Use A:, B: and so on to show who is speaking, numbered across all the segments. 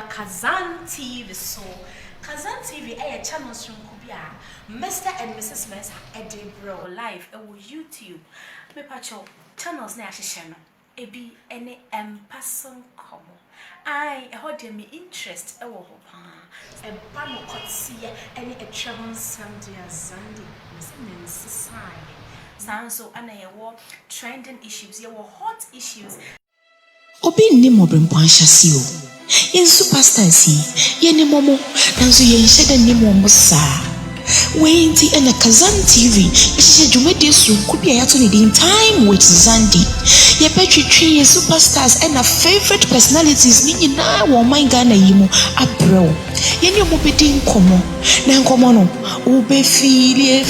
A: Kazan TV. So Kazan TV a channel from Kubia Mr. and Mrs. Mensa Edinburgh live on YouTube. Me pacho channels na channel ebi any person come I hold me interest e wo pa e ba mo kotse any a travel Sunday and Sunday Mrs. So ana ye trending issues ye hot issues
B: obi ni mo brempanhya si o yen superstars ye ni momo nanso ye nhede ni momo saa wenti na Kazan TV ihye dwumade so kubia yato ne din time with Zandi ye petwetwe ye superstars and favorite personalities ni nyina wo man Ghana yimu abrew ye ni mo bedin komo na nkomo no wo be fili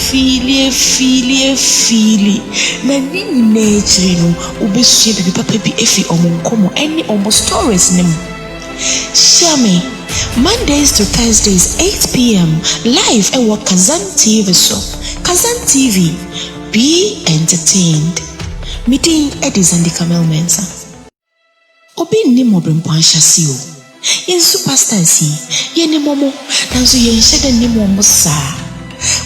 B: na ni nyina no wo be sue bibi papa bi efi omonkomo any omo stories nim share me Mondays to Thursdays 8 p.m. live at Kazan TV so Kazan TV be entertained meeting Edis and the Camel Mensa obi ni mo brempanhya si o yen superstars ye ni momo nanso ye nhede ni momo saa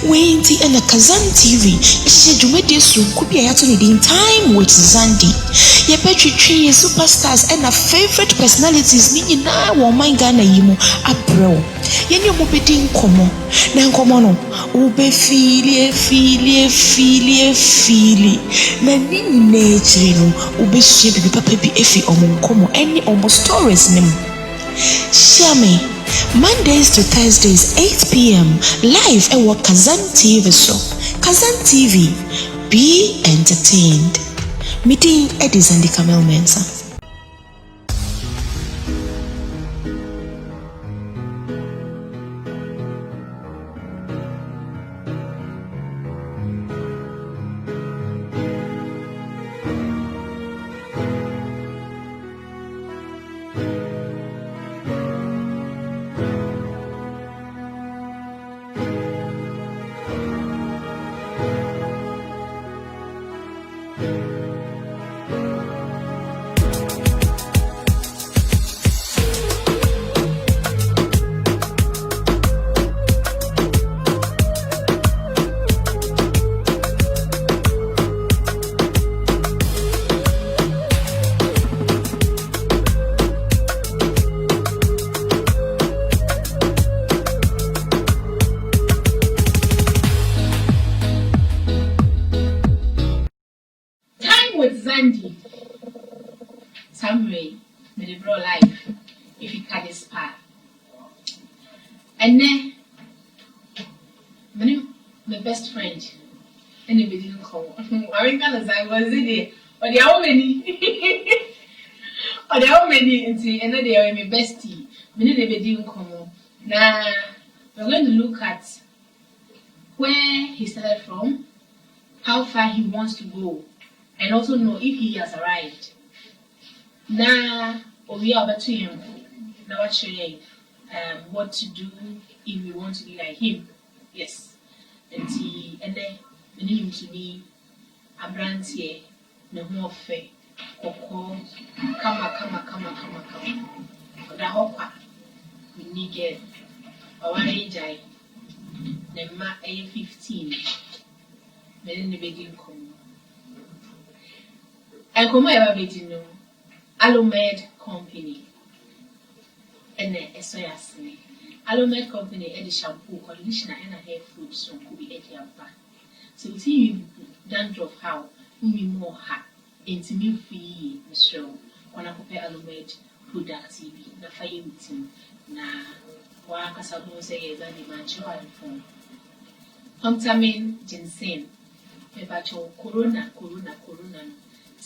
B: wenti na Kazan TV ihye dwumade so kubia yato ne din time with Zandi ye petwetwe ye superstars and favorite personalities ni nyina wo man Ghana yimu abrew ye ni mo bedin komo na nkomo no wo be fili na ni nyina no wo be sue bibi papa bi efi omonkomo any omo stories nim share me Mondays to Thursdays 8 p.m. live at Kazan TV so Kazan TV be entertained meeting Edis and the Camel Mensa
A: with Zandi Samuel made bro life if you can spa and then my best friend anybody didn't call I mean kind of I was in there but there are many and then they are my bestie many didn't come now we're going to look at where he started from, how far he wants to go, and also know if he has arrived. Now, we are about to him. Now, what to do if we want to be like him. Yes. And then, the name to me, a brand here, no more fair. Koko, kama. The hopper, we need get our age. Nema 15. Men ne begin come. And come ever begin no. Alomed company. Ene esoyasne. Alomed company edi shampoo, conditioner and hair foods from could be edi aba. So you see you dandruff how me more ha. Intimi free Mr. When I compare Alomed productive na fire meeting na waka sabu say that the manchual phone. Homtamin ginseng. Mebacho corona.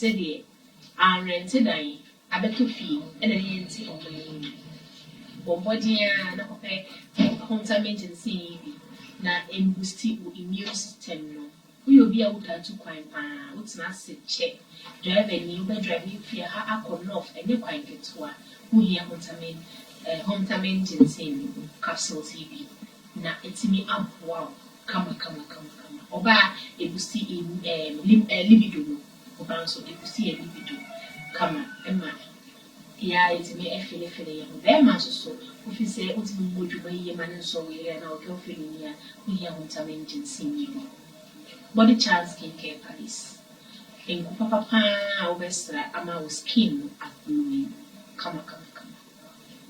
A: said the I rented I bet to fee and an empty on the bombardier na pay contaminant and see na embusti immune system no. We will be able to quite what's not check. Drive a new bed driving fear ha off and you quite get to who here contaminant and saying capsule TV. Na it's me up wow. Come. Oba ebusi libido oba so ebusi libido kama emma ya etime efele ya be ma so ofi se otimi modwuma ye ma ne so we na o ke ofele ni ya we here contaminant sin you body chance skin care police enku papa obestra ama skin aglowing kama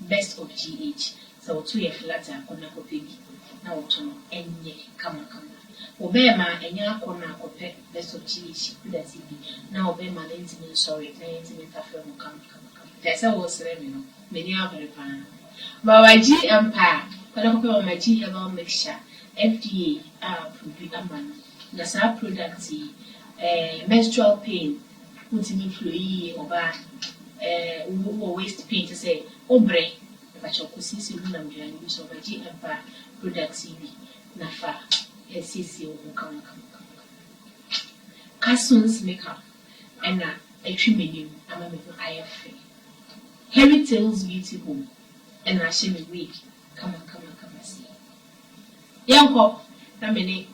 A: best of GH so to ye flat akona ko baby na otono enye kama obema enya akona akope best of GH that's it na obema na intimi sorry na intimi tafe mo kama pesa wo sere me no many are pan ba wa G empire kada ko pe ma G herbal mixture FDA approve amano na sa product menstrual pain ultimate flow yi oba waist pain to say obre ba chokusisi mu na mjani so ba G empire product bi na fa SCC o kama Casuns makeup and a trim ama me IF Harry Tales Beauty Home and I shame a week come see yanko na mene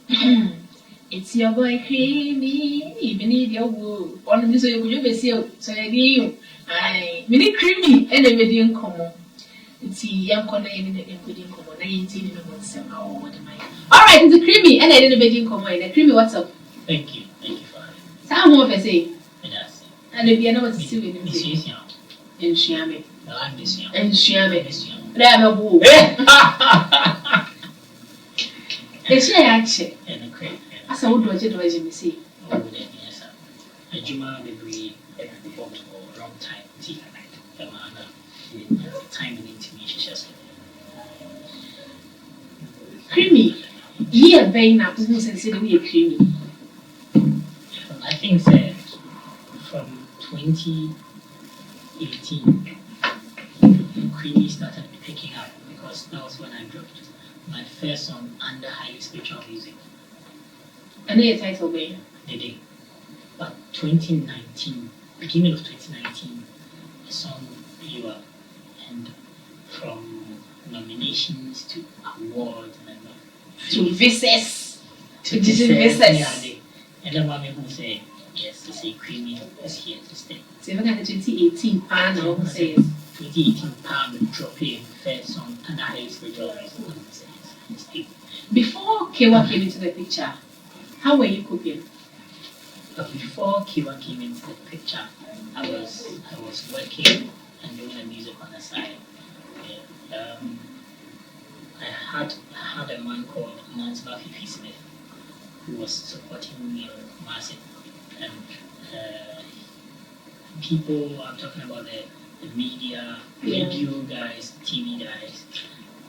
A: it's your boy Krymi even if your woo on this so you be see so you I mini Krymi and a medium common it's yanko na in the medium common 19 months all right it's a Krymi and I didn't medium common and Krymi what's up
C: thank you for
A: some more per se and if you know what to see with
C: this
A: in Shiame.
C: And
A: Shiame. Bravo boo. The share actually.
C: And a crate.
A: As I would watch it, as you see.
C: Oh, yes, sir. A Juma degree every for a long time. See, time and intimation.
A: Krymi. Ye are paying up to consider we a Krymi.
C: I think that from 2018, Krymi started picking up because that was when I dropped my first song under highly spiritual music.
A: And the title be?
C: The day. But 2019, beginning of 2019, the song blew up, and from nominations to awards and
A: to visits.
C: To visits. And then mommy who say yes to say Krymi is here to stay.
A: So if I got the 2018 pan, I will say
C: 2018 pound dropping first song and highly spiritual music.
A: Before Kewa came into the picture, how were you cooking?
C: Before Kewa came into the picture, I was working and doing the music on the side. I had a man called Nance Fifi Smith who was supporting me massive, and people I'm talking about the media, radio guys, TV guys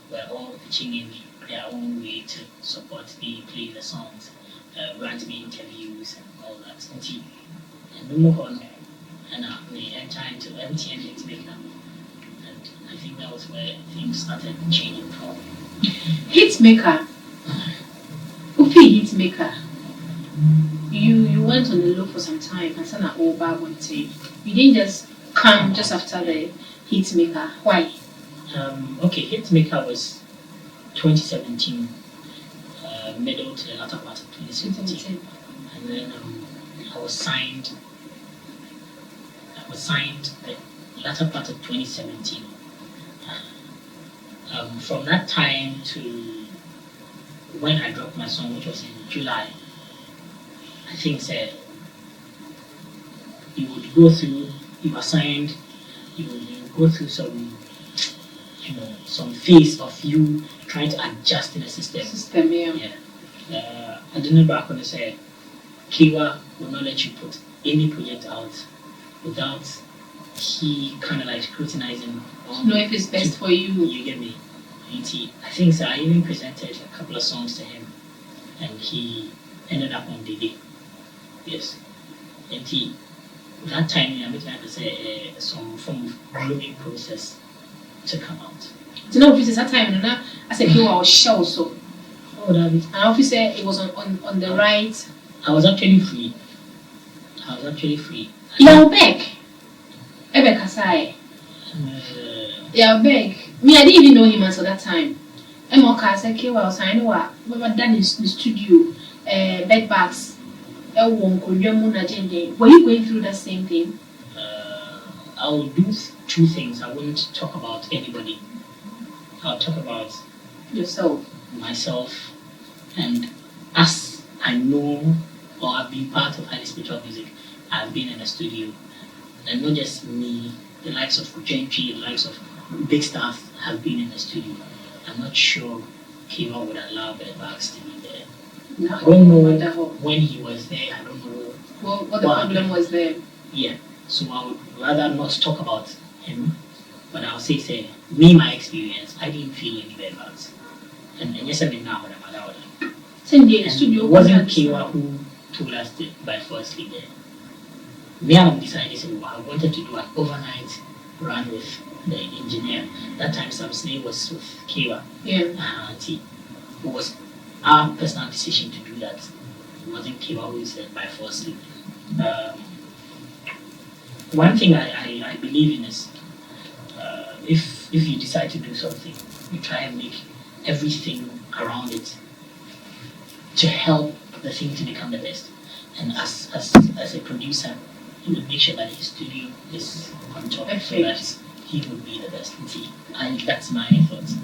C: were all pitching in their own way to support me, play the songs, grant me interviews and all that. And we move on, and we enter into MTN Hitmaker, and I think that was where things started changing from.
A: Hitmaker. Upi Hitmaker. You went on the low for some time and said over one day. You didn't just come just after the Hitmaker. Why?
C: Okay, Hitmaker was 2017, middle to the latter part of 2017, and then I was signed the latter part of 2017. From that time to when I dropped my song, which was in July, I think said you would go through, you are signed, you would go through some phase of you trying to adjust in the system. Yeah. I didn't know back when I said Kewa will not let you put any project out without he kind of like scrutinizing.
A: Know if it's best for you.
C: You get me? And I think so. I even presented a couple of songs to him, and he ended up on the day. Yes. And that time, I'm trying to say some form of grooming process to come out.
A: So no office that time, no, I said you were shell so.
C: Oh, that is.
A: And officer, it was on the right.
C: I was actually free.
A: Yeah, beg. Ebe Kasai. Yeah, beg. Me, I didn't even know him until that time. I'm okay. I said, okay, well, I know what. We were done in the studio. Bed bags. Were you going through the same thing?
C: I will do two things. I won't talk about anybody. I'll talk about myself, and as I know or I've been part of highly spiritual music, I've been in the studio, and not just me. The likes of Gentry, the likes of big staff have been in the studio. I'm not sure Kiva would allow bedbugs to be there.
A: No,
C: I don't know when he was there. I don't know
A: what the problem was there.
C: Yeah, so I would rather not talk about him, but I'll say, me, my experience, I didn't feel any bedbugs. And yes, I mean now, but
A: studio
C: it wasn't Kiva who told us to by first sleep there. Me and I decided, I wanted to do an overnight run with the engineer. That time, Sam Snee was with Kiva.
A: Yeah.
C: It was our personal decision to do that. It wasn't Kiva who said by first sleep. One thing I believe in is if you decide to do something, you try and make everything around it to help the thing to become the best. And as a producer, he would make sure that his studio is on top so that he would be the best. And that's my thoughts.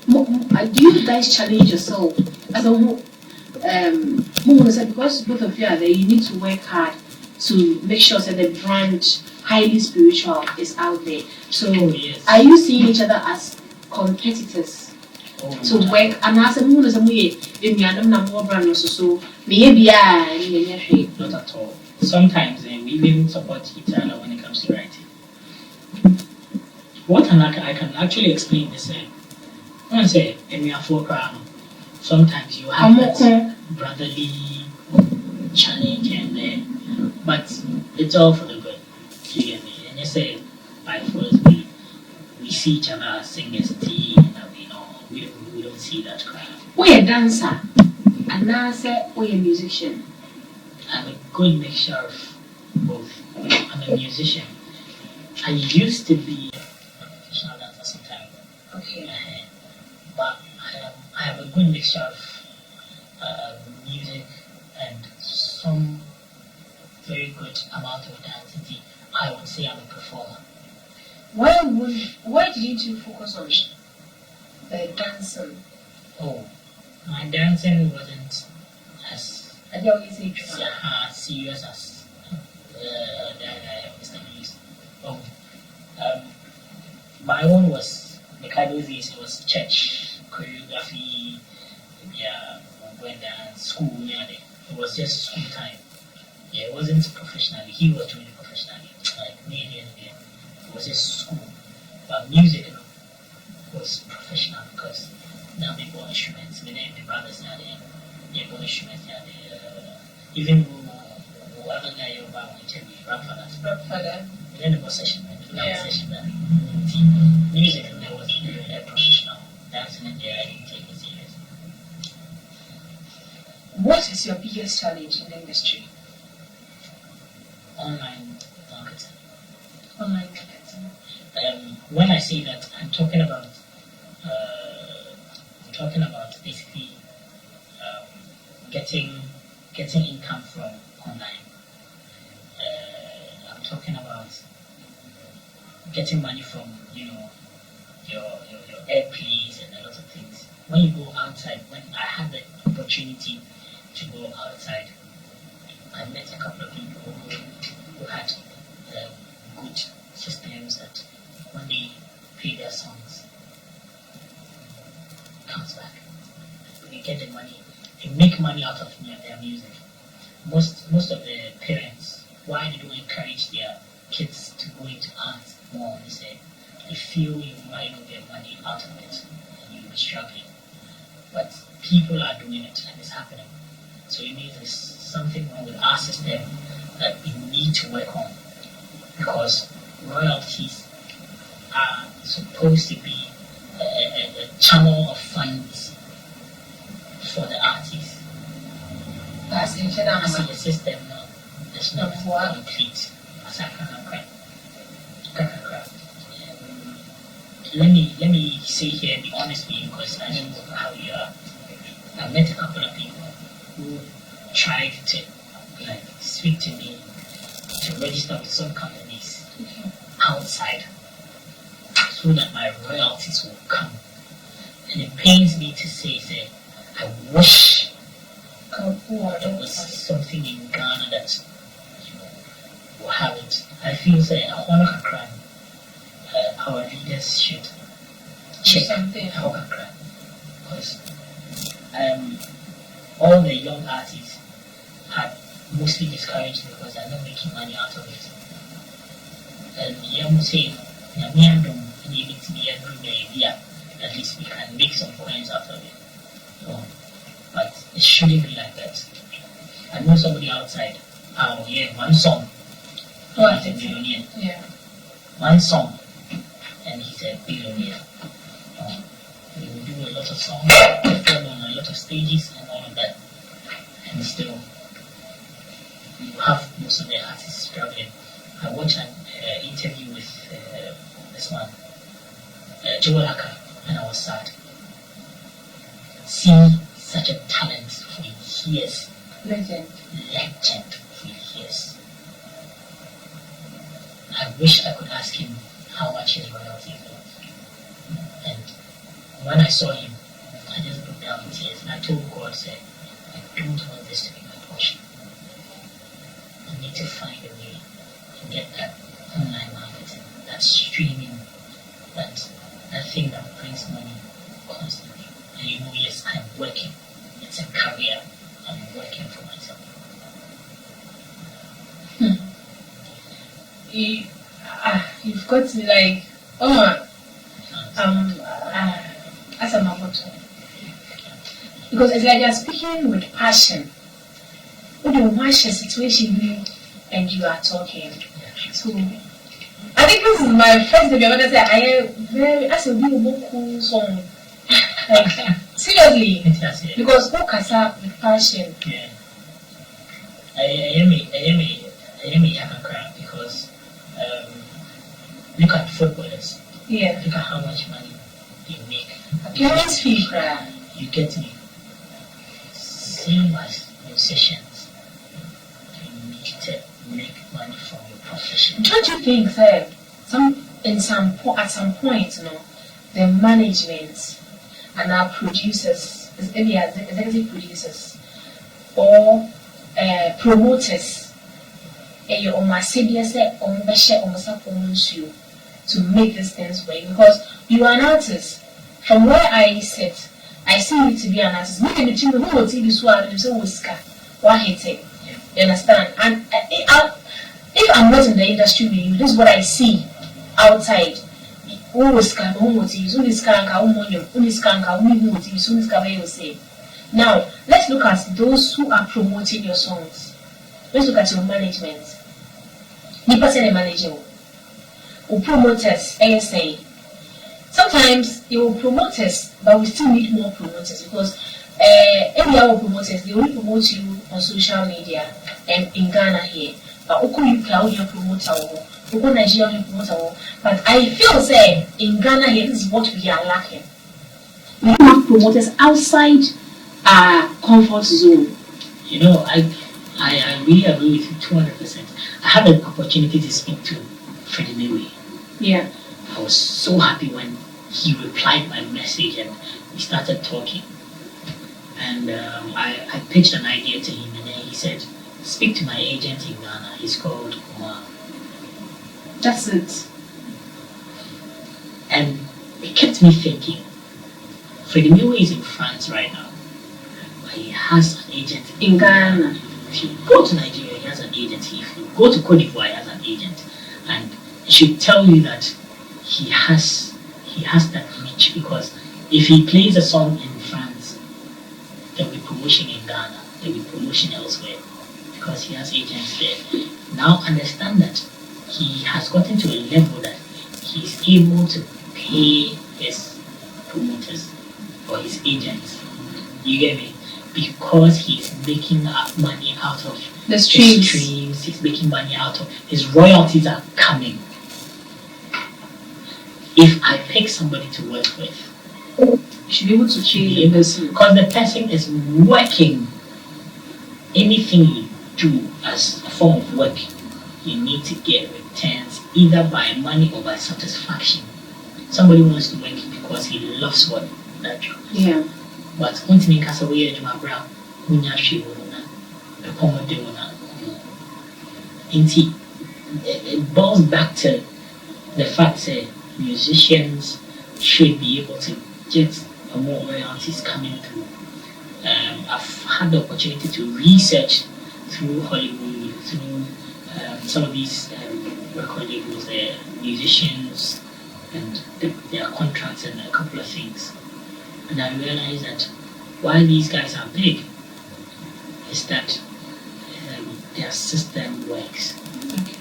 A: Do you guys challenge yourself as a because both of you are there, you need to work hard to make sure that the brand highly spiritual is out there. So
C: yes.
A: Are you seeing each other as competitors to work? And as a woman,
C: not at all. Sometimes we even support each other when it comes to writing. What I can actually explain is when I say we are for crown, sometimes you have that brotherly challenge and then, but it's all for the good. You get me? And you say by first we see each other as singers and we don't see that crowd.
A: We're a dancer and now say we're a musician.
C: I'm a good mixture of both. I'm a musician. I used to be a professional dancer some time ago.
A: Okay.
C: But I have a good mixture of music and some very good amount of dancing. I would say I'm a performer.
A: Why didn't you focus on the dancing?
C: Oh, my dancing wasn't as serious as Mr. Lewis. My own was it was church choreography, when school, it was just school time. Yeah, it wasn't professionally. He was doing it professionally, like me and it was just school. But music was professional because now we bought instruments. My brothers now they bought instruments. Even whoever guy you buy will tell you grandfather. Then the session, session that music there was professional. Dancing in there, I didn't take it serious.
A: What is your biggest challenge in the industry?
C: Online marketing.
A: Online marketing.
C: When I say that, I'm talking about basically getting income from online. I'm talking about getting money from your airplays and a lot of things. When you go outside, when I had the opportunity to go outside, I met a couple of people who had good systems that when they play their songs, it comes back. They get the money. They make money out of their music. Most of the parents, why they don't encourage their kids to go into art more, they say they feel you might not get money out of it and you'll be struggling. But people are doing it and it's happening. So it means there's something wrong with our system that we need need to work on, because royalties are supposed to be a channel of funds for the artists.
A: That's in
C: I see the system now. It's not complete. Let me say here, be honest with you, because I don't know how you are. I met a couple of people who tried to speak to me to register with some companies outside so that my royalties will come. And it pains me to say I wish there was something in Ghana that will have it. I feel a honor crime. Our leaders should check our crime, because all the young artists had mostly discouraged because they're not making money out of it. And young say, at least we can make some coins out of it. But it shouldn't be like that. I know somebody outside, one song, he's a billionaire.
A: Yeah.
C: One song, and he's a billionaire. He will do a lot of songs, perform on a lot of stages and all of that. And still, you have most of the artists struggling. I watched an interview with this man, Joel Haka, and I was sad. See such a talent for years.
A: Legend
C: For years. I wish I could ask him how much his royalties were. And when I saw him, I just broke down in tears, and I told God, I don't want this to be my portion. I need to find a way to get that online marketing, that streaming, that thing that brings money constantly. And yes, I'm working. It's a career. I'm working for myself.
A: You've got to be as a maboto, because it's like you're speaking with passion. When you watch a situation and you are talking, so I think this is my first time I say I am very as a cool song. Seriously, because who can with passion?
C: Yeah. I am a cry because look at footballers.
A: Yeah.
C: Look at how much money they make.
A: Appearance fee cry.
C: You get me? Same as musicians. You need to make money from your profession.
A: Don't you think that at some point, the management and our producers, maybe as executive producers or promoters, to make these things work, because you are an artist. From where I sit, I see you to be an artist. Maybe the children who will see this one, you say, what hate it? You understand? And if I'm not in the industry with you, this is what I see outside. Now, let's look at those who are promoting your songs. Let's look at your management. The person is managing or promoters, ASA. Sometimes you will promote us, but we still need more promoters, because every our promoters, they only promote you on social media and in Ghana here. But Oko UK, you promote Oko Nigeria, you promote. But I feel say in Ghana here, this is what we are lacking. We don't have promoters outside our comfort zone.
C: I really agree with you 200%. I had an opportunity to speak to Freddie Mercury.
A: Yeah.
C: I was so happy when he replied my message and we started talking. And I pitched an idea to him, and then he said, speak to my agent in Ghana. He's called Omar.
A: That's it.
C: And it kept me thinking. Freddie Mercury is in France right now, but he has an agent
A: in Ghana.
C: If you go to Nigeria, he has an agent. If you go to Cote d'Ivoire, he has an agent. And it should tell you that he has that reach, because if he plays a song in France, there will be promotion in Ghana, there will be promotion elsewhere, because he has agents there. now understand that he has gotten to a level that he's able to pay his promoters or his agents. You get me? Because he's making money out of
A: the streams.
C: He's making money out of his royalties are coming. If I pick somebody to work with,
A: you should be able to change the person.
C: Because the person is working. Anything you do as a form of work, you need to get returns either by money or by satisfaction. Somebody wants to work because he loves what that job.
A: Yeah.
C: But when you make us away from our brow, it boils back to the fact that musicians should be able to get more royalties coming through. I've had the opportunity to research through Hollywood, through some of these record labels, their musicians, and their contracts and a couple of things. And I realized that why these guys are big is that their system works.
A: Okay.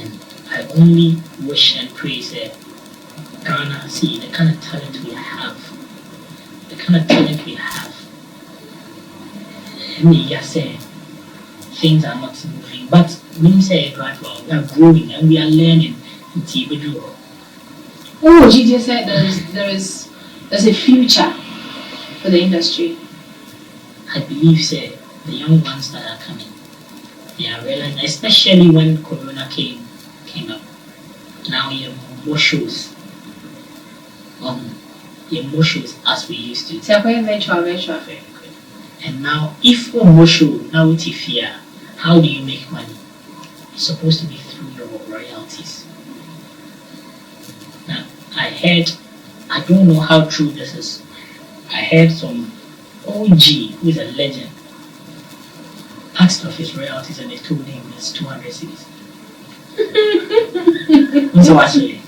C: And I only wish and pray that Ghana, see the kind of talent we have, things are not moving. But when you say gradual, we are growing and we are learning.
A: Oh, you just said there's a future for the industry.
C: I believe the young ones that are coming, they are realizing, especially when Corona came up. Now you have more shows. More shows as we used to.
A: So virtual.
C: And now, if more show now with fear, how do you make money? It's supposed to be through your royalties. Now, I don't know how true this is. I heard some OG who is a legend asked of his royalties and they told him it's 200 cities. So actually,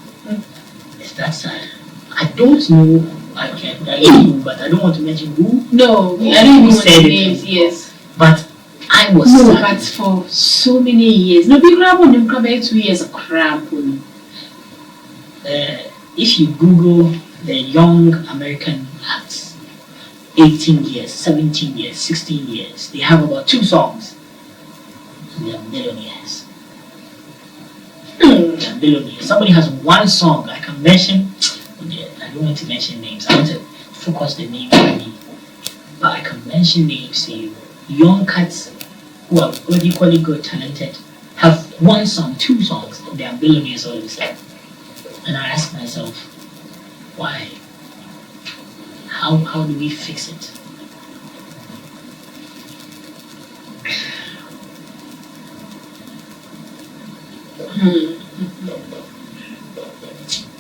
C: it's that sad. I don't know. I know, but I don't want to mention who.
A: No, I don't even
C: said
A: want names. Yes,
C: but I was.
A: No,
C: sad.
A: but for so many years. No, big crab on them. Crab 2 years of crab on.
C: If you Google the young American acts, 18 years, 17 years, 16 years, they have about 2 songs. They are millionaires. They are millionaires. Somebody has 1 song I can mention. I don't want to mention names. I want to focus the names on me. But I can mention names to you. Young cats who are equally good, talented, have 1 song, 2 songs, they are billionaires all of a sudden. And I ask myself, why? How do we fix it?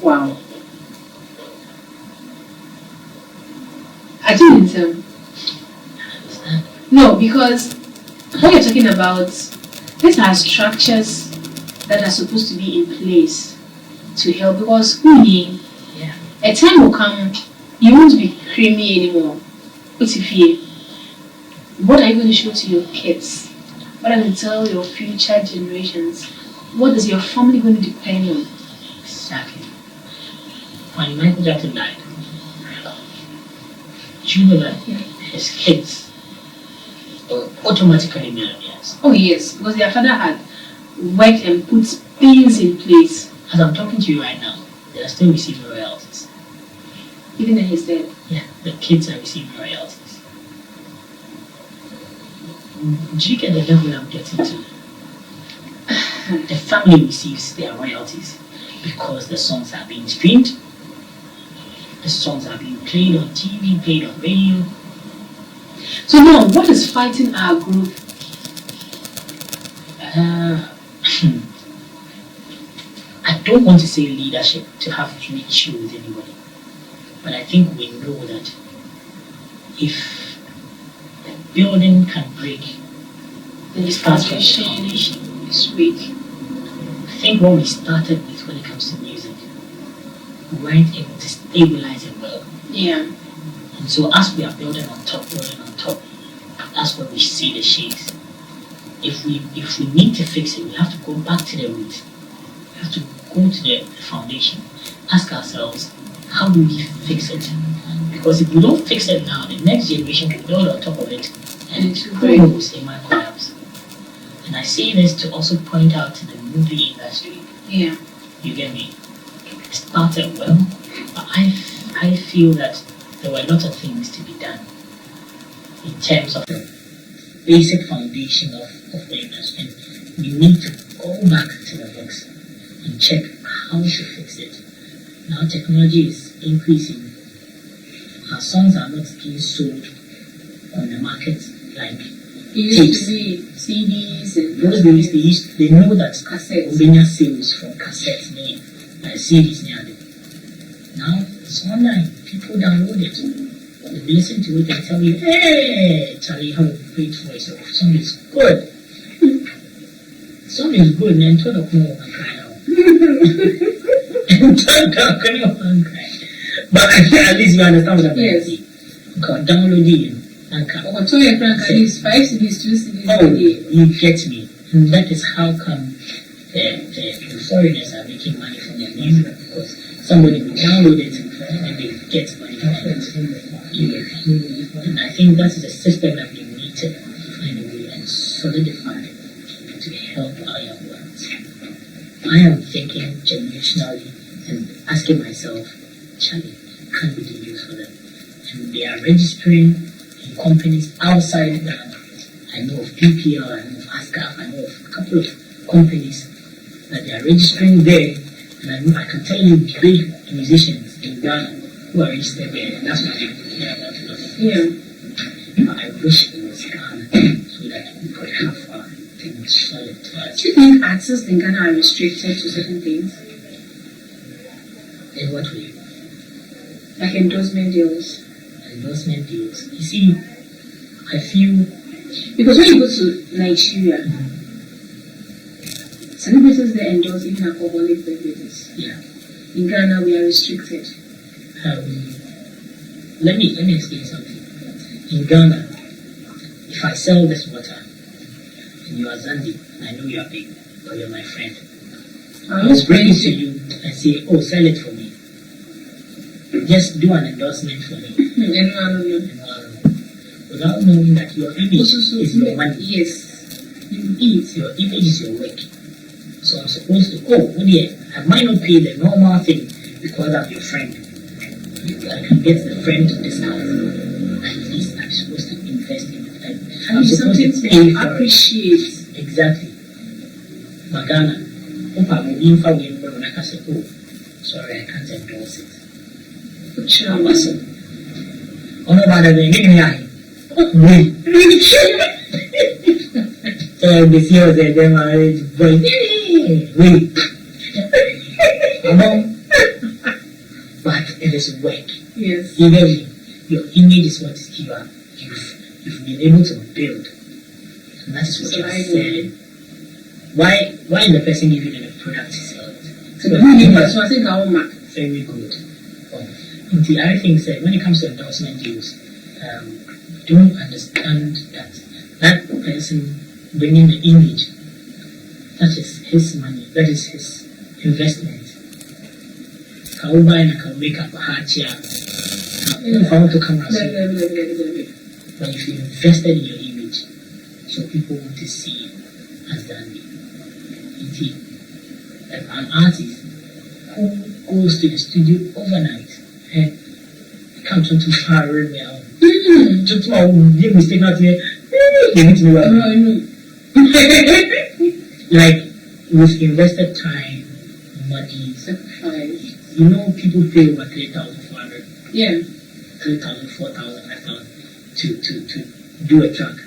A: Wow. I didn't. No, because what you're talking about, these are structures that are supposed to be in place to help. Because a time will come, you won't be creamy anymore. What are you going to show to your kids? What are you going to tell your future generations? What is your family going to depend on?
C: Exactly. When Michael Jackson died, do you know that his kids were automatically millionaires?
A: Oh yes, because their father had worked and put things in place.
C: As I'm talking to you right now, they are still receiving royalties.
A: Even though he's dead?
C: Yeah, the kids are receiving royalties. Do you get the level I'm getting to? The family receives their royalties because the songs are being streamed, the songs are being played on TV, played on radio.
A: So now, what is fighting our group?
C: I don't want to say leadership to have any issue with anybody, but I think we know that if the building can break,
A: The foundation is weak.
C: I think what we started with when it comes to music, we weren't able to stabilize it well.
A: Yeah.
C: And so as we are building on top, that's where we see the shakes. if we need to fix it, we have to go back to the root. We have to go to the foundation. Ask ourselves, how do we fix it? Because if we don't fix it now, the next generation can build on top of it, and who knows, it might collapse. And I say this to also point out to the movie industry.
A: Yeah.
C: You get me? It started well, but I feel that there were a lot of things to be done in terms of the basic foundation of the industry. And we need to go back to the books and check how to fix it. Now technology is increasing. Our songs are not being sold on the market like
A: It used to be CDs and
C: those days they know that
A: cassettes.
C: Obenya sales from cassettes CDs now it's online. People download it. They listen to it and tell you, hey Charlie, you have a great voice. Your song is good. Song is good, and turn up more and cry out. But at least you understand what I'm saying.
A: Yes.
C: Okay, download it.
A: So your friend can use 5 CDs, 2 CDs.
C: Oh, you get me. And that is how come the foreigners are making money from their music, because somebody will download it and they get money from it. And I think that is a system that we need to find a way and solidify to help our young ones. I am thinking generationally and asking myself, Charlie, can we do use for them? And they are registering in companies outside Ghana. I know of PPL, I know of ASCAP, I know of a couple of companies that they are registering there, and I can tell you big musicians in Ghana who are registered there, and that's what they care about.
A: Yeah.
C: But I wish it was Ghana so that we could have things solid to us.
A: Do you think artists in Ghana are restricted to certain things?
C: In what way?
A: Like endorsement deals?
C: Endorsement deals. You see, I feel...
A: Because when you go to Nigeria, celebrities they endorse even alcoholic beverages.
C: Yeah.
A: In Ghana, we are restricted.
C: Let me explain something. In Ghana, if I sell this water and you are Zandi, I know you are big, but you're my friend. I will bring it to you and say, oh, sell it for me. Just do an endorsement for me. Without knowing that your image is your money.
A: Yes. You eat.
C: Your image is your work. So I'm supposed to, I might not pay the normal thing because I'm your friend. I can get the friend discount. At least I'm supposed to invest in it. I'm supposed to pay for
A: appreciate.
C: Exactly. Magana, Opa will be in for me when I say, oh, sorry, I can't endorse it. Oh, no, but I'm going to wait. The CEO said, wait. But it is work.
A: Yes.
C: You know, your image is what you've been able to build. And that is what you're selling. Why the person giving you the product to sell it? Very good. And the other thing is that when it comes to endorsement deals, don't understand that person bringing the image, that is his money, that is his investment. Can buy and can make up a heart here. If I want to come and say, but if you invested in your image, so people want to see you as Dandy. An artist who goes to the studio overnight and comes to far me out. Just give mistake not here. Give it to me. Like with invested time, money,
A: sacrifice.
C: You know, people pay over 3,400.
A: Yeah.
C: 3,000, 4,000, 5,000 to do a track.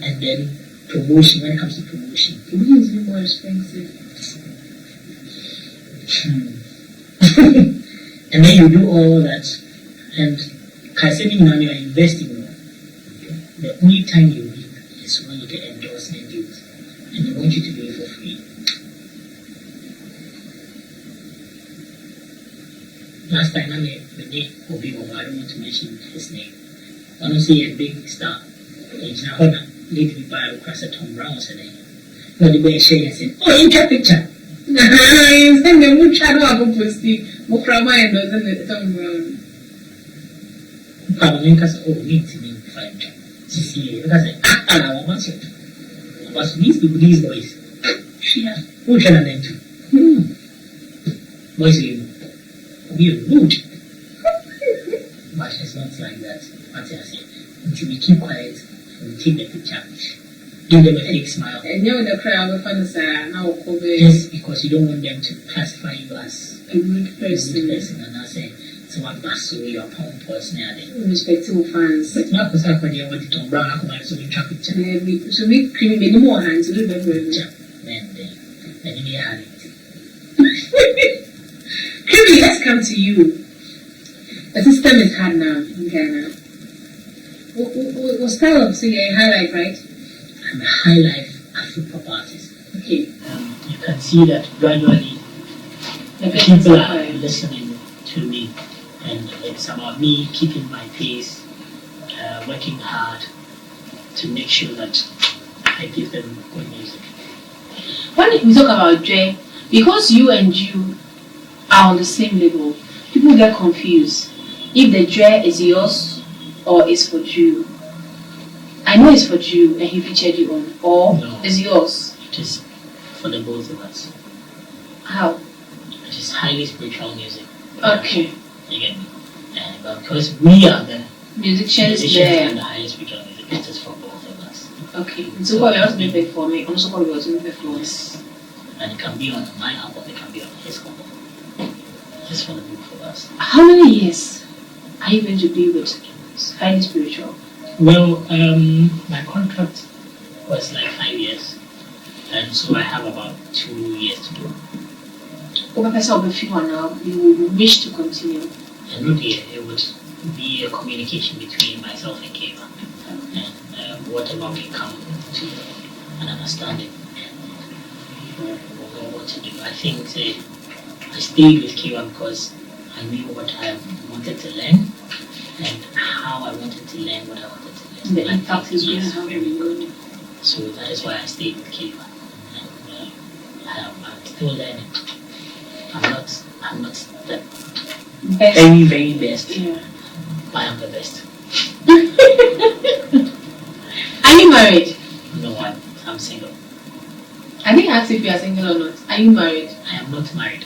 C: And then promotion, when it comes to promotion.
A: Promotion is even more expensive.
C: And then you do all that, and considering now you are investing more, the only time you reap is when you get endorsement deals, and they want you to do it for free. Last time I met Obi, I don't want to mention his name. Honestly, a big star. He's now lady by request a Tom Brown today. No, the way she said, oh, you get picture.
A: Nice. And then we try to have a posting. Mokrama and doesn't Tom Brown.
C: Probably because, oh, need to be fine. See, because I want it. But these boys, she has, who can I name to? Boys, we are rude. But it's not like that. What I say, until we keep quiet, we take the picture. Give them a fake smile.
A: And you know the crowd of fans are now covered.
C: Yes, because you don't want them to classify you as
A: a rude person.
C: And I say, so what must you are pound personally?
A: Respectable fans.
C: But now, because I can't what Tom Brown, I come so we trap picture.
A: So we cream many more hands to do the picture.
C: Then you had it.
A: Krymi, let's come to you. The system is hard now in Ghana. What style of singing? High life, right?
C: I'm a high life Afro-pop artist.
A: Okay.
C: You can see that gradually people are listening to me, and it's about me keeping my pace, working hard to make sure that I give them good music.
A: When we talk about Dre, because you and you are on the same level, people get confused if the Dre is yours or is for Drew. I know it's for Drew and he featured you on, or
C: no,
A: is yours?
C: It is for the both of us.
A: How?
C: It is highly spiritual music.
A: Okay.
C: You get me? But because we are the
A: musicians there
C: and the highly spiritual music, it is for both of us.
A: Okay. So what we also make it for me, also what we also make it for
C: us. And it can be on my album, it can be on his album. Just for the both of us.
A: How many years are you going to be with highly spiritual?
C: Well, my contract was like 5 years, and so I have about 2 years to go.
A: You wish to continue?
C: And really, it would be a communication between myself and Keva, and whatever we come to an understanding, we'll know what to do. I think I stayed with Keva because I knew what I wanted to learn and how I wanted to learn what I wanted to learn.
A: The impact is very good.
C: So that is why I stayed with Keva. And I'm still learning. I'm not the very, very best.
A: Yeah.
C: But I'm the best.
A: Are you married?
C: No, I'm single.
A: I didn't ask if you are single or not. Are you married?
C: I am not married.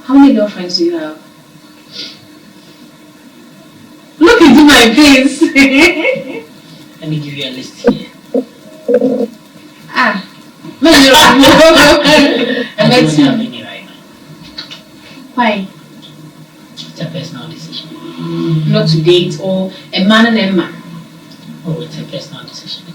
A: How many girlfriends do you have? Look into my face.
C: Let me give you a list here.
A: I
C: don't have any right now.
A: Why?
C: It's a personal decision.
A: Not to date or a man and a man.
C: Oh, it's a personal decision. They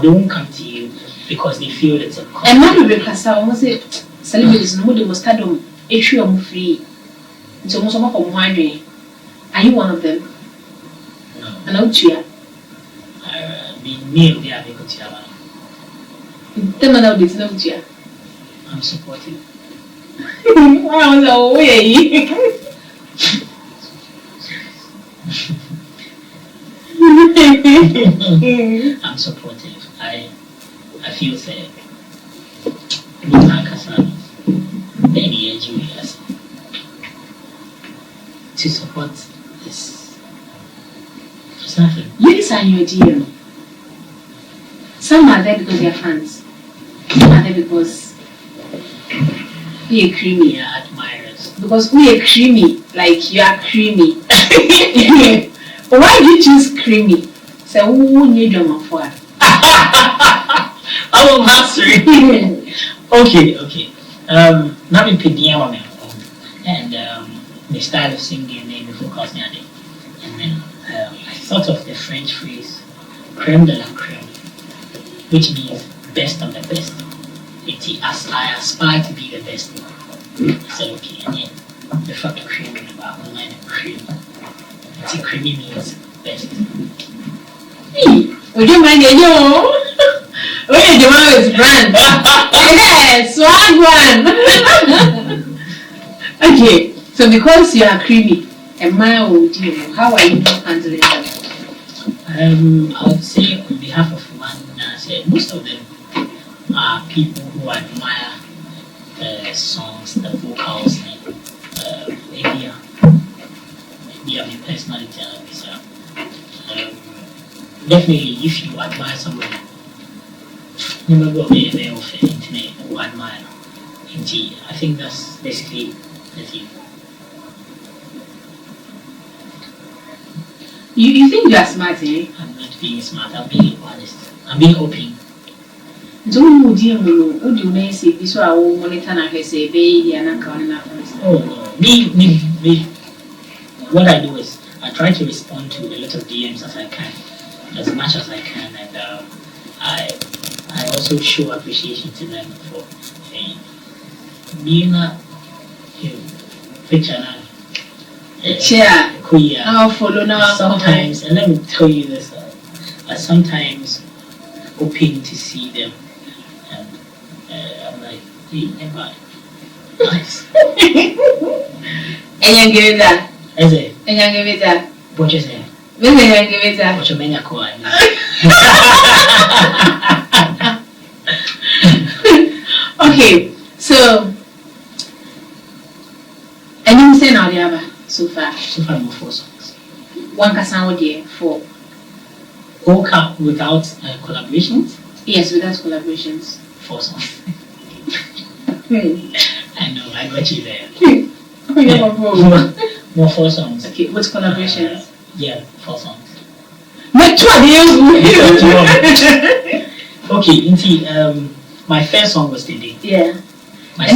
C: won't come to you because they feel it's a
A: man will be cast out. Almost say celebrities no more must start issue of free. It's almost a of are you one of them?
C: No.
A: And out here.
C: Me, they are able to have
A: them and out here.
C: I'm supportive.
A: Wow, way.
C: I'm supportive. I feel sad. Look at Kasana. Many years to support this. It's nothing.
A: Ladies are your deal. Some are there because they are fans. Some are there because we are creamy.
C: We are admirers.
A: Because we are creamy, like you are creamy. Why did you choose creamy? So who need drama for?
C: I'm mastering. Okay. Now we pick the one and the style of singing name before cause me a day. And then I thought of the French phrase crème de la crème, which means best of the best. I aspire to be the best one. I said okay, and then the fact of cream about online cream. It's creamy means best.
A: Would you mind it? Where the one is brand? Yes, swag one. Okay, so because you are creamy, and my old deal, how are you handling that?
C: I would say on behalf of one, most of them are people who admire the songs, the vocals, and maybe I mean personally so, definitely if you admire somebody, remember they of internet who admire. Indeed, I think that's basically the thing.
A: You think you are smart, eh?
C: I'm not being smart, I'm being honest. I'm being open.
A: Don't know, dear, what do you say? This was all monitor and say, baby, and I'm coming up.
C: Oh, no. Me. What I do is I try to respond to a lot of DMs as I can, as much as I can, and I also show appreciation to them for being a picture now.
A: Yeah. Now follow now.
C: Sometimes, and let me tell you this, I sometimes hoping to see them, and I'm like, hey, never. Nice.
A: And you give it that.
C: Is it?
A: And you give it that.
C: What you say?
A: When you give it that.
C: What you mean? Call
A: Okay, so and you say now the other so far.
C: So far, more 4 songs.
A: One can sound there 4.
C: Okay, without collaborations?
A: Yes, without collaborations.
C: 4 songs.
A: Hmm.
C: I know, I got you there. More 4 songs.
A: Okay, with collaborations?
C: Yeah, 4 songs.
A: But 2
C: Okay, indeed, my first song was Today.
A: Yeah.
C: My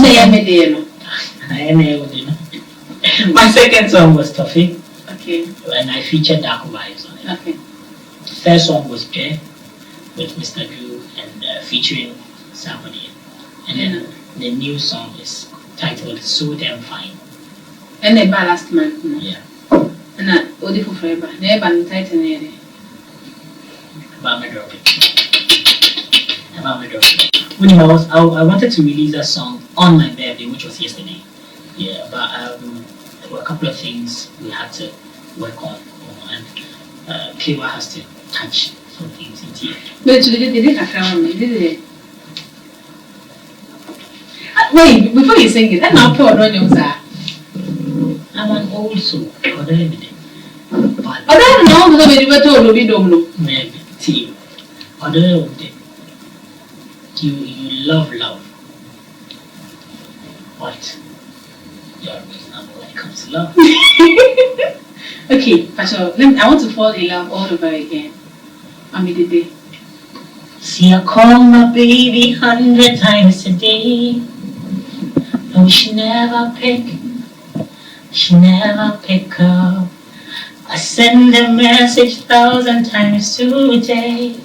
C: second song was Toffee.
A: Okay.
C: And I featured Dark Vibes on it.
A: Okay.
C: First song was Jay with Mr. Drew and featuring somebody. And then the new song is titled So Damn Fine.
A: And the last month.
C: Yeah.
A: And that Odi for forever. Never the title there.
C: About my drop it. I wanted to release a song on my birthday, which was yesterday. Yeah, but there were a couple of things we had to work on, and Klewa has to touch some things in here.
A: But they did a crown, did they? Wait, before you sing it, I'm not poor on your side.
C: I'm an old soul, but everything. But
A: I don't know whether you were told we don't know.
C: Maybe tea. Other you love, but you're reasonable when it comes to love.
A: Okay, Pastor, I want to fall in love all over again. Amidede.
C: See, I call my baby 100 times a day. No, she never pick up. I send a message 1,000 times today.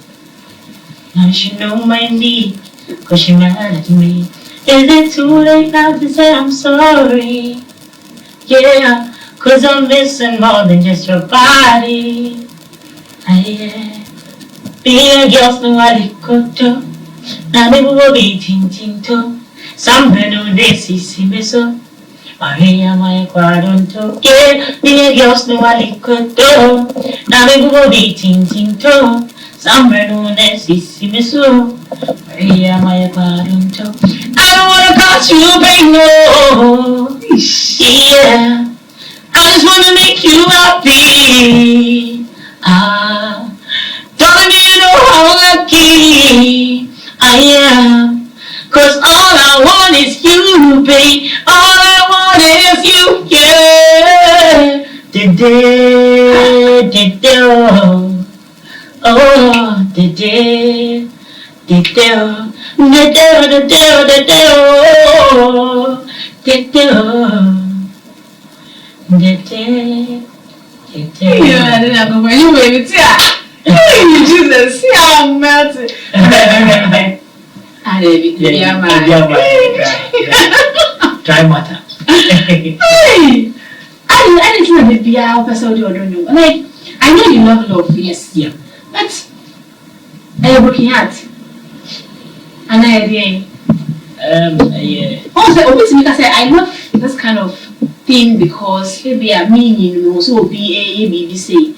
C: Now she know my need, 'cause she mad at me. Is it too late now to say I'm sorry? Yeah, 'cause I'm missing more than just your body. Yeah. Being a girl's no I could do. Now they will be tinto. Some no they see me so. Maria my quadranto. Yeah, being a girl's no I could do. Now they will be tinto. Some no they see me so. Maria my quadranto. I don't wanna cause you pain, no. Yeah, I just wanna make you happy. Don't you know how lucky I am? 'Cause all I want is you, babe. All I want is you, yeah.
A: Yeah, I didn't have when you wave it. You Jesus, see how I'm melting.
C: Dry matter.
A: Hey, I didn't know the BR person you don't know. Like, I know you love, yes.
C: Yeah.
A: But I working hard. And I did.
C: Yeah.
A: Also, obviously, because I love this kind of thing because maybe I mean, you know, so be a BBC.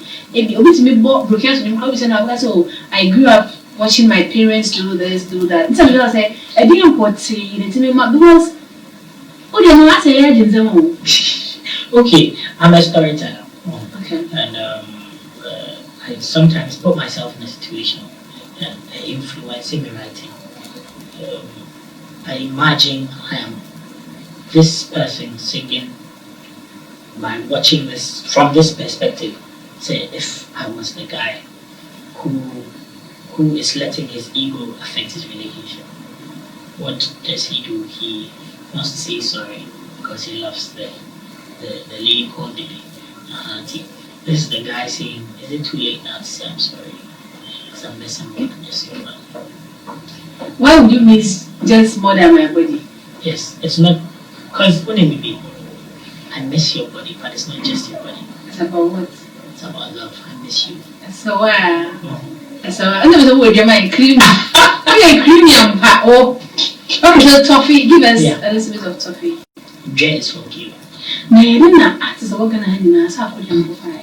A: So I grew up watching my parents do this, do that. Some people say, I didn't put because
C: Okay, I'm a storyteller.
A: Okay.
C: And I sometimes put myself in a situation and influencing me writing. I imagine I am this person singing by watching this from this perspective. Say if I was the guy who is letting his ego affect his relationship, what does he do? He wants to say sorry because he loves the lady called Didi. This is the guy saying, is it too late now to say I'm sorry? Because I'm missing more than just your body.
A: Why would you miss just more than my body?
C: Yes, it's not, because when it be, I miss your body, but it's not just your body.
A: It's about what?
C: It's about love. I miss you.
A: So I know the word you're my creamy. Okay, creamy and pat. Oh, okay, so toffee. Give us a little bit of toffee.
C: J is for you.
A: No, you didn't ask us what kind of honey. So I put them fire.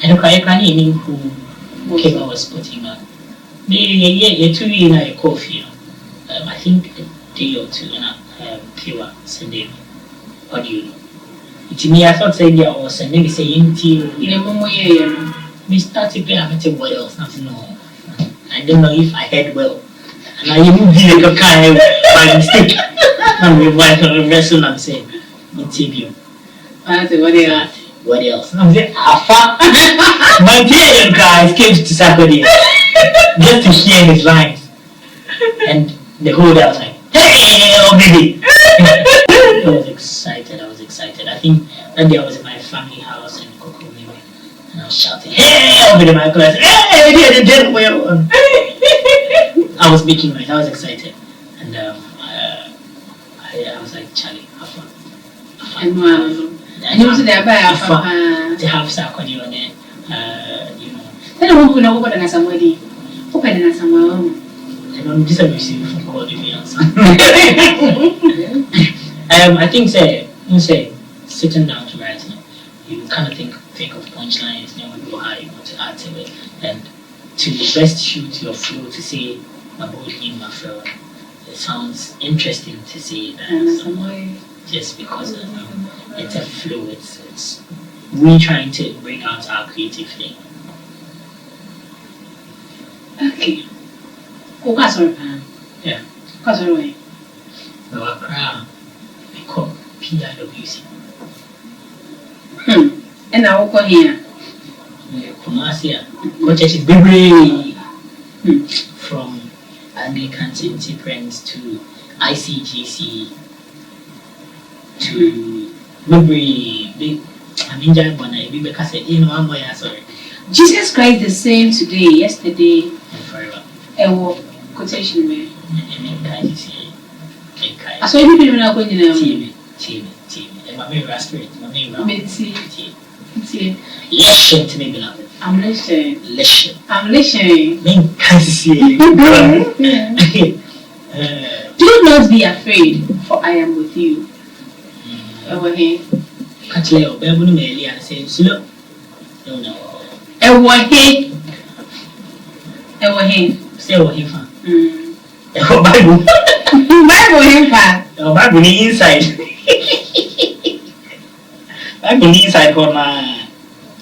C: And I can't even who came I was putting on. Yeah, 2 years in a coffee. I think a day or two and pure Sunday audio. It's me, I thought saying yeah or sending me saying to you. We started playing amateur what else? Nothing no. I don't know if I heard well. And I even did a kind by mistake. And we went on a wrestle and saying, interview. What else? I'm saying, my parents guys came to Saturday just to hear his lines. And the whole day I was like, hey, oh baby! I was excited. I think that day I was in my family house in Coco Mimi. And I was shouting, hey, over the microphone. I said, hey, they did well. I was making noise. I was excited. And I was like, Charlie, have fun.
A: And you was there by
C: to have Sakoni on it, you know.
A: Then I won't know what I'm somebody. Open it somewhere.
C: And I'm just receiving from calling me answer. I think say sitting down to write, you kind of think of punchlines, you know how you want to add to it, and to best shoot your flow to say my body in my flow. It sounds interesting to say that just because it's a flow. It's we trying to bring out our creative thing.
A: Okay. Sorry.
C: Yeah.
A: Sorry.
C: Our crowd, we call PIWC.
A: And I will come here.
C: Kumasi, church is big. From Anglican St. Friends to ICGC to big. I mean, because you know, I'm sorry.
A: Jesus Christ the same today, yesterday,
C: and forever.
A: Quotation me.
C: I
A: saw you people now going to
C: TV. And my main spirit, my main
A: listen
C: to me, beloved.
A: I'm listening. I'm
C: Main
A: do not be afraid, for I am with you. Over here.
C: Catch Leo, Babunu Meli, and say, slow. No.
A: Over here.
C: Say over here, fan.
A: Bible him fan.
C: Bible inside. Bible inside for my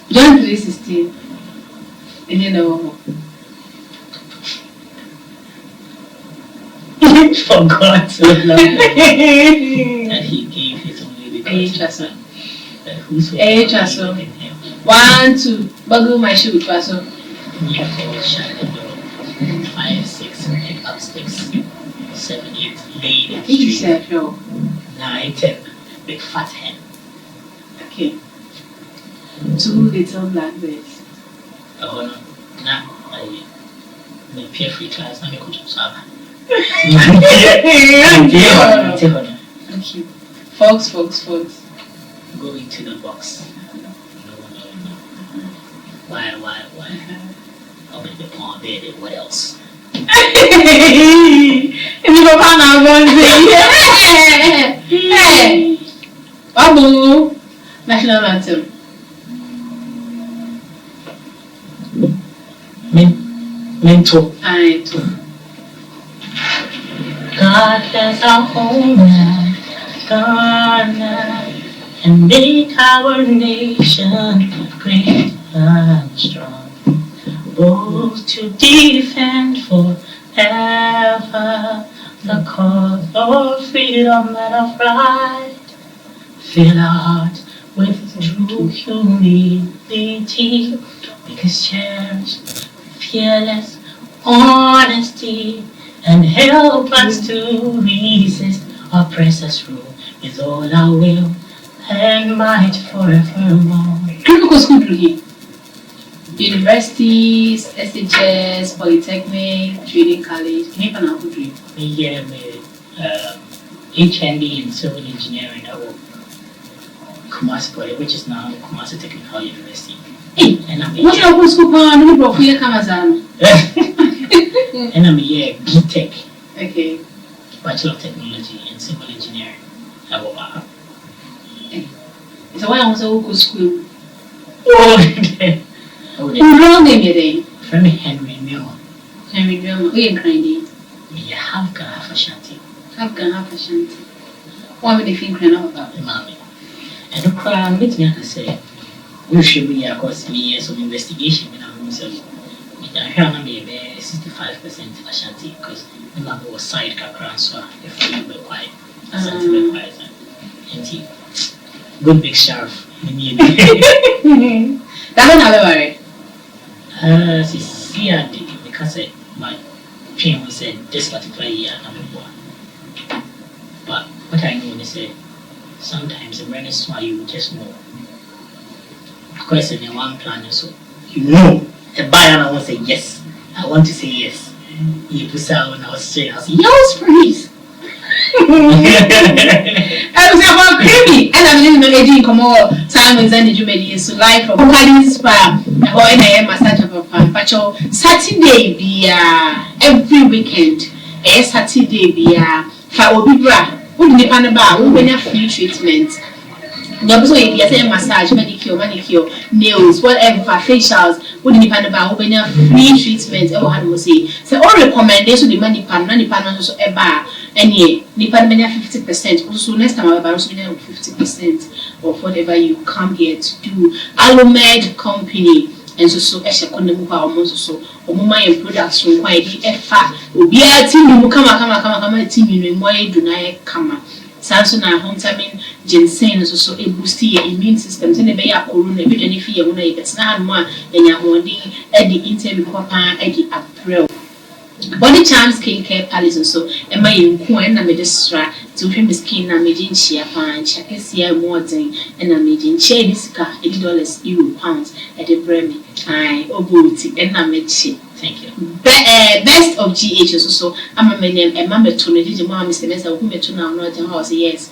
A: John 3:16. And you know
C: for God so loved that he gave his only begotten Son, that whosoever in him
A: 1, 2, buggle my shoe, Paso.
C: Therefore shall the door 5, 6, pick up sticks, 7, 8, lay the street, 9, 10, big fat hen.
A: Okay. 2 little blackbirds.
C: Oh no, I peer free class, I could just have.
A: Okay. Fox.
C: Go into the box. No. Why? I'll make the pawn bed. What else?
A: Hey! Babu! National anthem.
C: Mental.
A: I too.
C: God bless our homeland, Ghana, and make our nation great and strong, both to defend forever the cause of freedom and of right. Fill our hearts with true humility, because cherish fearless honesty, and help us to resist oppressors' rule with all our will and might forevermore.
A: Critical school here. Universities, SHS, Polytechnic, Training College. Can you find
C: Yeah, HND in civil engineering at Kumasi Poly, which is now Kumasi Technical University.
A: Hey,
C: and I'm
A: what's your school? No problem. Here comes
C: and I'm here BTech.
A: Okay.
C: Bachelor of Technology in Civil Engineering.
A: So why also go school?
C: Oh,
A: who wrong name you then?
C: From Henry Mill.
A: Henry Mill. Who you crying?
C: Yeah, half Ashanti.
A: Half Ashanti. What would they think about?
C: Mommy. And the crime, let me say, we should be, of course, years of investigation in our room. So, I heard maybe 65% Ashanti because the mother was side kakran, so if you were quiet, Ashanti were quiet. And he, good big sheriff.
A: That one, I worry.
C: See, I did because my parent said this particular year, number one. But what I know is that sometimes the brain is why you just know. Of course, in one plan, so you know. The buyer I want to say yes. I want to say yes. You put out when I was saying, I was yes, please.
A: I was about Krymi, and I'm living on aging come all time when Zandy Jumedi is to live from Paddy Spa, or in massage of a pan. But Saturday be every weekend, Saturday be for Obibra, who didn't pan about, who when free treatment. So if you say massage, manicure, nails, whatever, facials, what do you pan about? When you free treatment, oh, how do you say? So all recommendation the money pan also a bar, and ye, the pan 50%. Also next time I will 50% of whatever you come here to do. Alomed company, and so Esha Konemu almost so, or my products from quite the effort. Be a team, you come, team, you know, why do not come. Samson and Huntamin, ginseng is also a boost your immune system. Send a bay up corona, if you fear when it's not more than your holding at the interview papa at the April. Body Charms Skincare Palace also, and my inquire and medistra to him skin and making share pan, check a year more than and I'm making share this car $80 euro pounds at the Bremen. I booty and I'm made shit.
C: Thank you.
A: Best of GH is also I'm a man and Mamma to the mom Mr. Mesa who met to now not the house. Yes,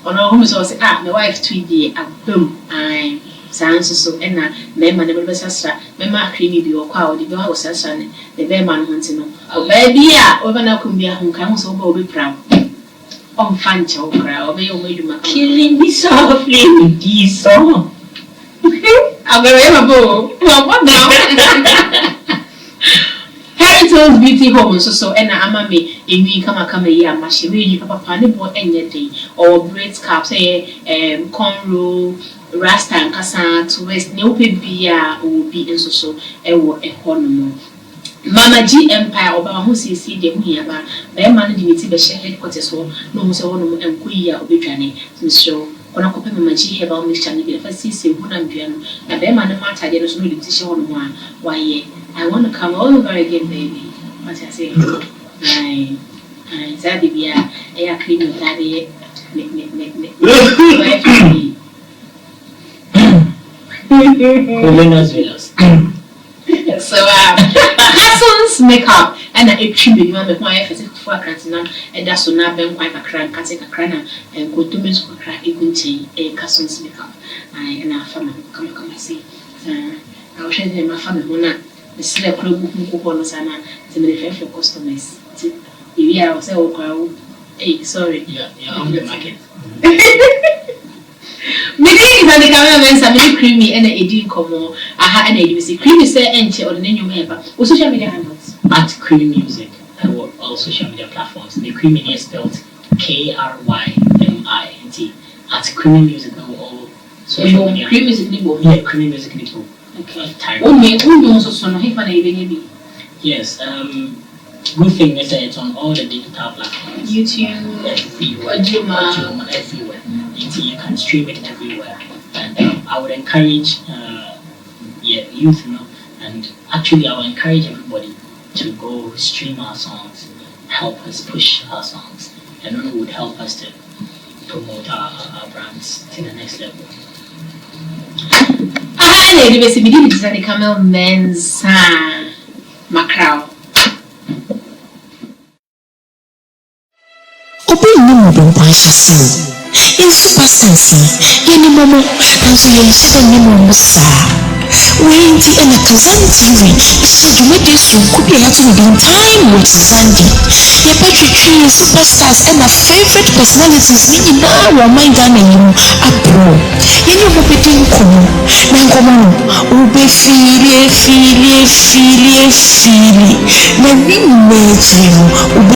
A: on our home is also my wife 2 years at boom. I sounds so and member never was a member creamy be or cow, the girl was a son, the bear man hunting. Oh, baby, over now could be a home comes over be proud. On fan chow crowd, obey your way to my
C: killing me softly with this song.
A: I'm very able. Well, what now? Heritage Beauty Home so and I'm me in me come a year, machine, you papa panny boy any day or braids caps, cornrow, rasta and cassa to waste no beer or be in so a economy. Mama G Empire or who sees the here, but by man dignity be share headquarters or no so and queer or be journey to show. When I copy my G about Miss Channy, if I see who I'm doing, and then man, matter there is no decision on one. Why, I want to come all over again, baby. What I say, I Zaddy be a clean with daddy. So, Casson's makeup and a tribute you with my efforts for Cranton, and that's so now been quite a crank, cutting a crana, and go to Miss Crack, a Casson's makeup. I and our family come and see. I was sharing my family who the slave club who was an to the fair customers. If I was a crowd, sorry,
C: yeah, on the market.
A: Meeting It's on the cameraman, some creamy and a eating como. Aha, and a say creamy say entry or the name you ever. What social media handles?
C: At Krymi Music, all social media platforms. The Krymi is spelled Krymi. At Krymi Music, all social media.
A: Krymi Music Nibo.
C: Yeah, Krymi Music Nibo.
A: Okay. Only also son of him.
C: Yes. Good thing is that it's on all the digital platforms.
A: YouTube,
C: everywhere. Everywhere. You can stream it everywhere. And I would encourage youth, and actually I would encourage everybody to go stream our songs, help us push our songs, and it would help us to promote our brands to the next level.
A: Lady, we did it at the Camel Men's Macau.
B: Obey no more passion. In superstance, any moment, and so you said any more, sir. When the and a Kazanti, said you made this could be out in time with Sandy. Your battery tree superstars and my favorite personalities, meaning now or my gun and you are pro. You know what we didn't come. Now come on, obey feely. Now we made you.